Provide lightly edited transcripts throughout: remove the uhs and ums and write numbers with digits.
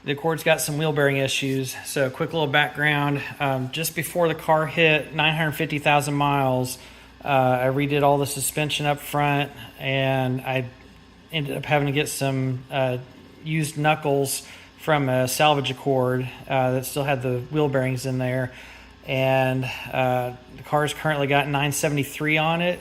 the Accord's got some wheel bearing issues. So quick little background, just before the car hit 950,000 miles, I redid all the suspension up front, and I ended up having to get some used knuckles from a salvage Accord that still had the wheel bearings in there. And the car's currently got 973 on it.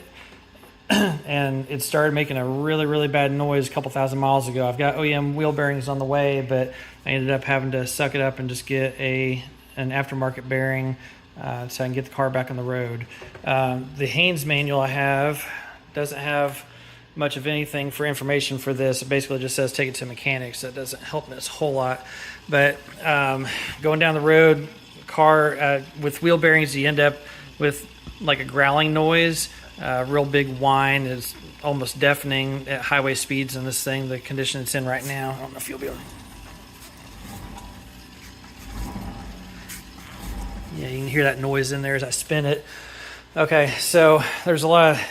And it started making a really bad noise a couple thousand miles ago. I've got OEM wheel bearings on the way, but I ended up having to suck it up and just get an aftermarket bearing so I can get the car back on the road. The Haynes manual I have doesn't have much of anything for information for this. It basically just says take it to mechanics. That doesn't help me a whole lot. But going down the road, car with wheel bearings, you end up with like a growling noise. Real big whine is almost deafening at highway speeds in this thing, the condition it's in right now. I don't know if you'll be able to... Yeah, you can hear that noise in there as I spin it. Okay, so there's a lot of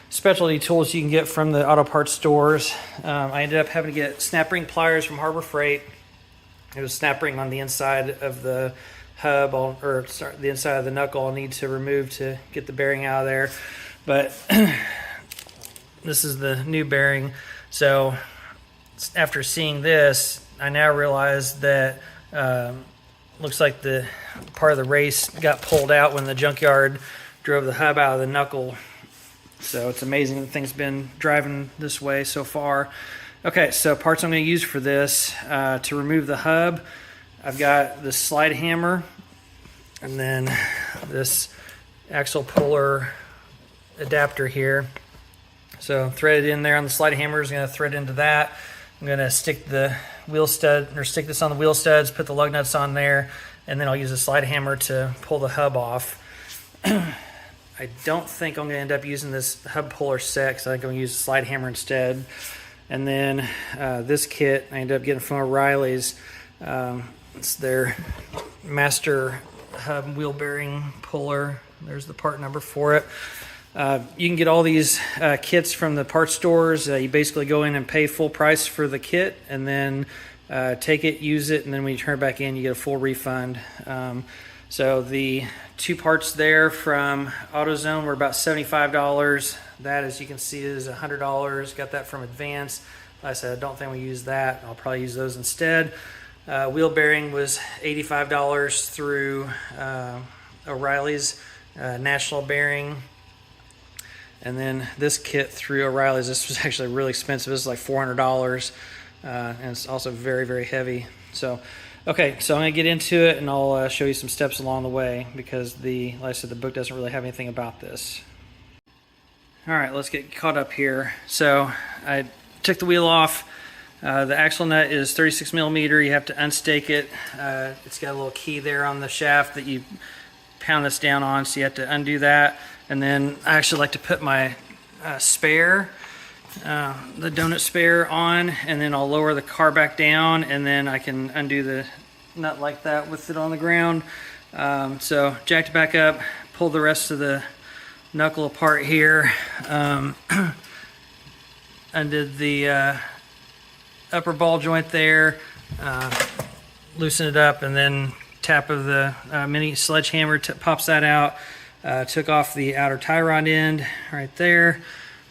specialty tools you can get from the auto parts stores. I ended up having to get snap ring pliers from Harbor Freight. It was snap ring on the inside of the hub, the inside of the knuckle I'll need to remove to get the bearing out of there. But this is the new bearing. So after seeing this, I now realize that looks like the part of the race got pulled out when the junkyard drove the hub out of the knuckle. So it's amazing that things been driving this way so far. Okay, so parts I'm going to use for this, to remove the hub, I've got this slide hammer, and then this axle puller adapter here. So threaded in there on the slide hammer is going to thread into that. I'm going to stick the wheel stud, or stick this on the wheel studs, put the lug nuts on there, and then I'll use a slide hammer to pull the hub off. I don't think I'm going to end up using this hub puller set, because I think I'm going to use a slide hammer instead. And then this kit I ended up getting from O'Reilly's. It's their master hub wheel bearing puller. There's the part number for it. You can get all these kits from the parts stores. You basically go in and pay full price for the kit, and then take it, use it, and then when you turn it back in, you get a full refund. So the two parts there from AutoZone were about $75. That, as you can see, is $100. Got that from Advance. Like I said, I don't think we use that. I'll probably use those instead. Wheel bearing was $85 through O'Reilly's National Bearing. And then this kit through O'Reilly's, this was actually really expensive. This is like $400. And it's also very heavy. So, okay, so I'm going to get into it, and I'll show you some steps along the way, because like I said, the book doesn't really have anything about this. All right, let's get caught up here. So I took the wheel off. The axle nut is 36 millimeter. You have to unstake it. It's got a little key there on the shaft that you pound this down on, so you have to undo that. And then I actually like to put my spare, the donut spare on, and then I'll lower the car back down, and then I can undo the nut like that with it on the ground. So jacked it back up, pulled the rest of the knuckle apart here, undid the upper ball joint there, loosen it up, and then tap of the mini sledgehammer pops that out. Took off the outer tie rod end right there.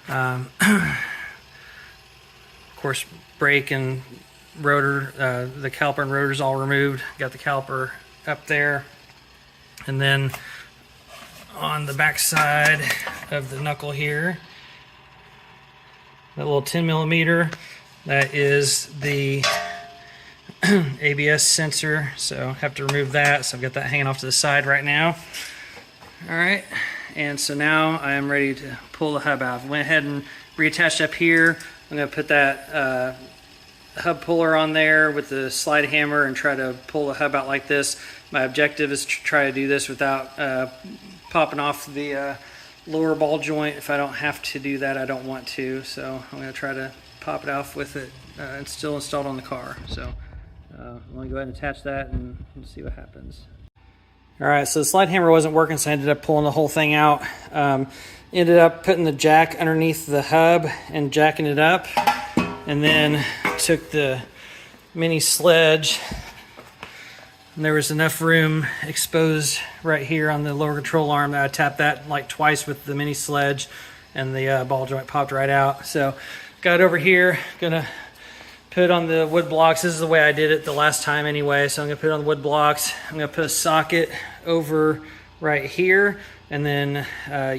Of course, brake and rotor, the caliper and rotor's all removed. Got the caliper up there. And then on the back side of the knuckle here, that little 10 millimeter, that is the ABS sensor, so I have to remove that. So I've got that hanging off to the side right now. All right, and so now I am ready to pull the hub out. I went ahead and reattached up here. I'm going to put that hub puller on there with the slide hammer and try to pull the hub out like this. My objective is to try to do this without popping off the lower ball joint. If I don't have to do that, I don't want to. So I'm going to try to pop it off with it. It's still installed on the car. So I'm going to go ahead and attach that and see what happens. All right, so the slide hammer wasn't working, so I ended up pulling the whole thing out. Ended up putting the jack underneath the hub and jacking it up, and then took the mini sledge. And there was enough room exposed right here on the lower control arm that I tapped that like twice with the mini sledge, and the ball joint popped right out. So got it over here, gonna put it on the wood blocks. This is the way I did it the last time anyway. So I'm gonna put it on the wood blocks. I'm gonna put a socket over right here, and then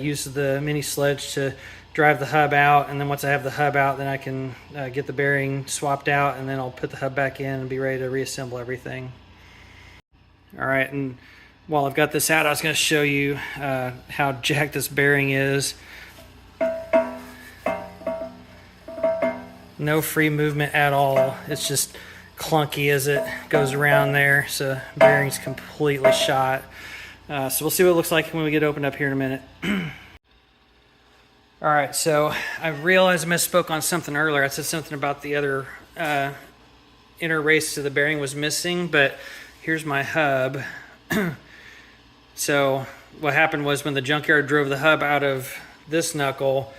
use the mini sledge to drive the hub out. And then once I have the hub out, then I can get the bearing swapped out, and then I'll put the hub back in and be ready to reassemble everything. All right, and while I've got this out, I was going to show you how jacked this bearing is. No free movement at all. It's just clunky as it goes around there, so the bearing's completely shot. So we'll see what it looks like when we get opened up here in a minute. All right, so I realized I misspoke on something earlier. I said something about the other inner race to the bearing was missing, but here's my hub. So what happened was when the junkyard drove the hub out of this knuckle,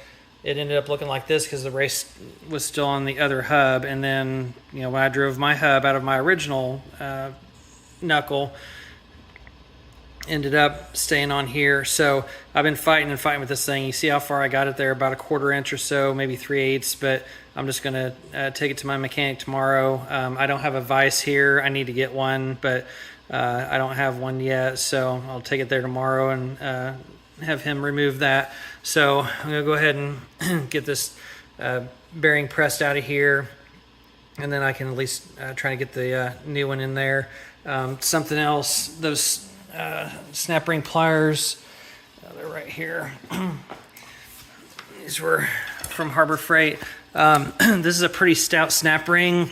it ended up looking like this because the race was still on the other hub. And then, you know, when I drove my hub out of my original knuckle, ended up staying on here. So I've been fighting with this thing. You see how far I got it there, about a 1/4 inch or so, maybe 3/8, but I'm just gonna take it to my mechanic tomorrow. I don't have a vise here. I need to get one, but I don't have one yet, so I'll take it there tomorrow and have him remove that. So I'm gonna go ahead and get this bearing pressed out of here, and then I can at least try to get the new one in there. Something else, those snap ring pliers, they're right here. These were from Harbor Freight. This is a pretty stout snap ring.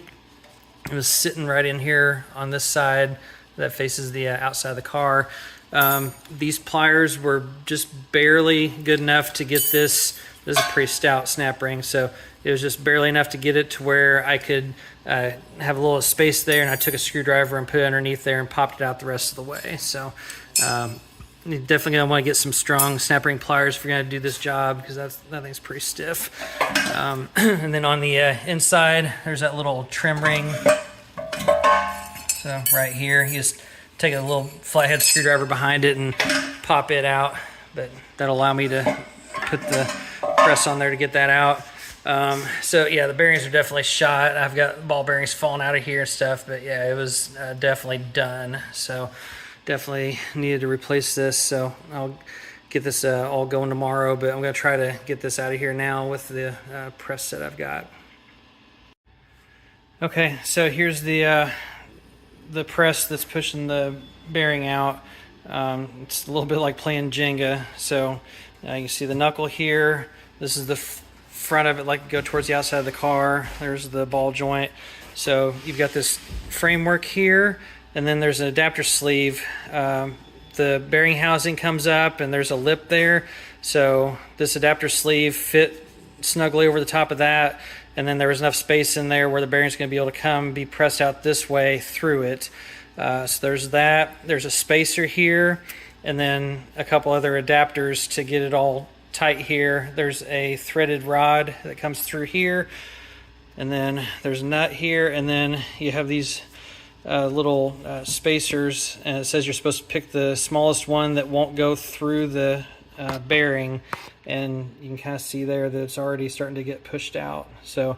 It was sitting right in here on this side that faces the outside of the car. These pliers were just barely good enough to get this. This is a pretty stout snap ring, so it was just barely enough to get it to where I could have a little space there, and I took a screwdriver and put it underneath there and popped it out the rest of the way. So you're definitely going to want to get some strong snap ring pliers if you're going to do this job, because that thing's pretty stiff. And then on the inside, there's that little trim ring. So right here, you just take a little flathead screwdriver behind it and pop it out, but that'll allow me to put the press on there to get that out. So yeah, the bearings are definitely shot. I've got ball bearings falling out of here and stuff, but yeah, it was definitely done. So definitely needed to replace this. So I'll get this all going tomorrow, but I'm gonna try to get this out of here now with the press that I've got. Okay, so here's the press that's pushing the bearing out. It's a little bit like playing Jenga. So you can see the knuckle here. This is the front of it, like go towards the outside of the car. There's the ball joint. So you've got this framework here, and then there's an adapter sleeve. The bearing housing comes up, and there's a lip there. So this adapter sleeve fit snugly over the top of that, and then there was enough space in there where the bearing's going to be able to be pressed out this way through it. So there's that. There's a spacer here, and then a couple other adapters to get it all tight here. There's a threaded rod that comes through here, and then there's a nut here, and then you have these little spacers, and it says you're supposed to pick the smallest one that won't go through the bearing, and you can kind of see there that it's already starting to get pushed out. So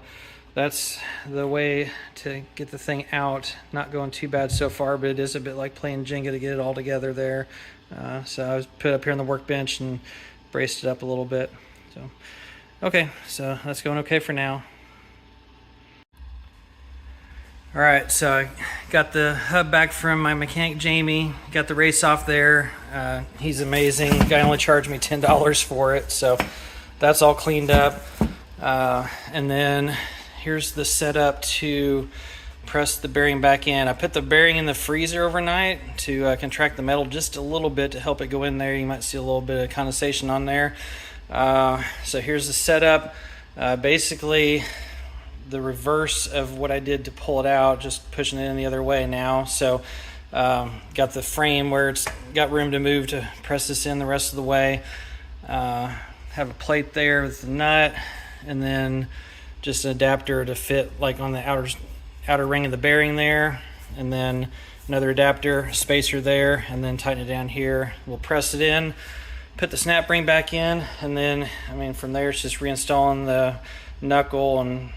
that's the way to get the thing out. Not going too bad so far, but it is a bit like playing Jenga to get it all together there. So I was put up here on the workbench and braced it up a little bit. So okay, so that's going okay for now. All right, so I got the hub back from my mechanic Jamie. Got the race off there. He's amazing. The guy only charged me $10 for it, so that's all cleaned up. And then here's the setup to press the bearing back in. I put the bearing in the freezer overnight to contract the metal just a little bit to help it go in there. You might see a little bit of condensation on there. So here's the setup. Basically the reverse of what I did to pull it out, just pushing it in the other way now. So got the frame where it's got room to move to press this in the rest of the way. Have a plate there with the nut, and then just an adapter to fit like on the outer ring of the bearing there, and then another adapter spacer there, and then tighten it down here. We'll press it in, put the snap ring back in, and then from there it's just reinstalling the knuckle and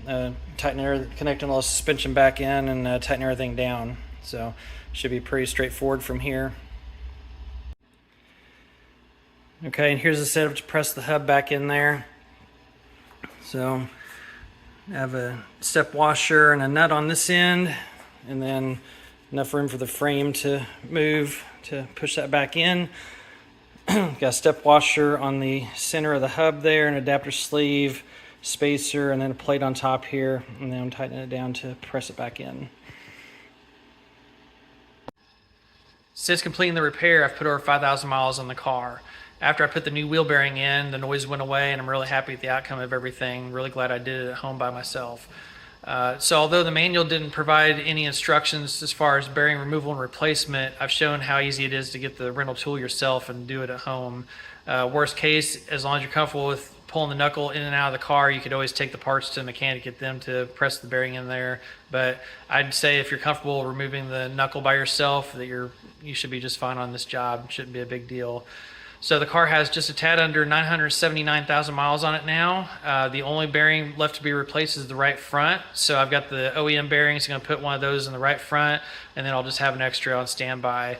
connecting all the suspension back in and tightening everything down. So should be pretty straightforward from here. Okay, and here's the setup to press the hub back in there. So I have a step washer and a nut on this end, and then enough room for the frame to move to push that back in. Got a step washer on the center of the hub there, an adapter sleeve, spacer, and then a plate on top here, and then I'm tightening it down to press it back in. Since completing the repair, I've put over 5,000 miles on the car. After I put the new wheel bearing in, the noise went away, and I'm really happy with the outcome of everything. Really glad I did it at home by myself. So although the manual didn't provide any instructions as far as bearing removal and replacement, I've shown how easy it is to get the rental tool yourself and do it at home. Worst case, as long as you're comfortable with pulling the knuckle in and out of the car, you could always take the parts to the mechanic, get them to press the bearing in there. But I'd say if you're comfortable removing the knuckle by yourself, that you should be just fine on this job. It shouldn't be a big deal. So the car has just a tad under 979,000 miles on it now. The only bearing left to be replaced is the right front. So I've got the OEM bearings. I'm going to put one of those in the right front, and then I'll just have an extra on standby.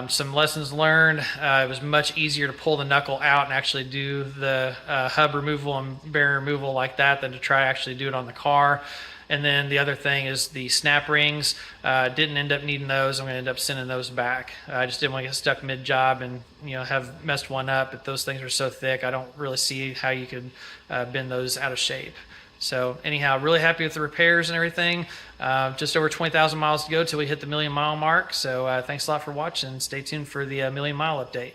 Some lessons learned. It was much easier to pull the knuckle out and actually do the hub removal and bearing removal like that than to try to actually do it on the car. And then the other thing is the snap rings. Didn't end up needing those. I'm going to end up sending those back. I just didn't want to get stuck mid-job and have messed one up. But those things are so thick, I don't really see how you could bend those out of shape. So anyhow, really happy with the repairs and everything. Just over 20,000 miles to go till we hit the 1,000,000 mile mark. So thanks a lot for watching. Stay tuned for the 1,000,000 mile update.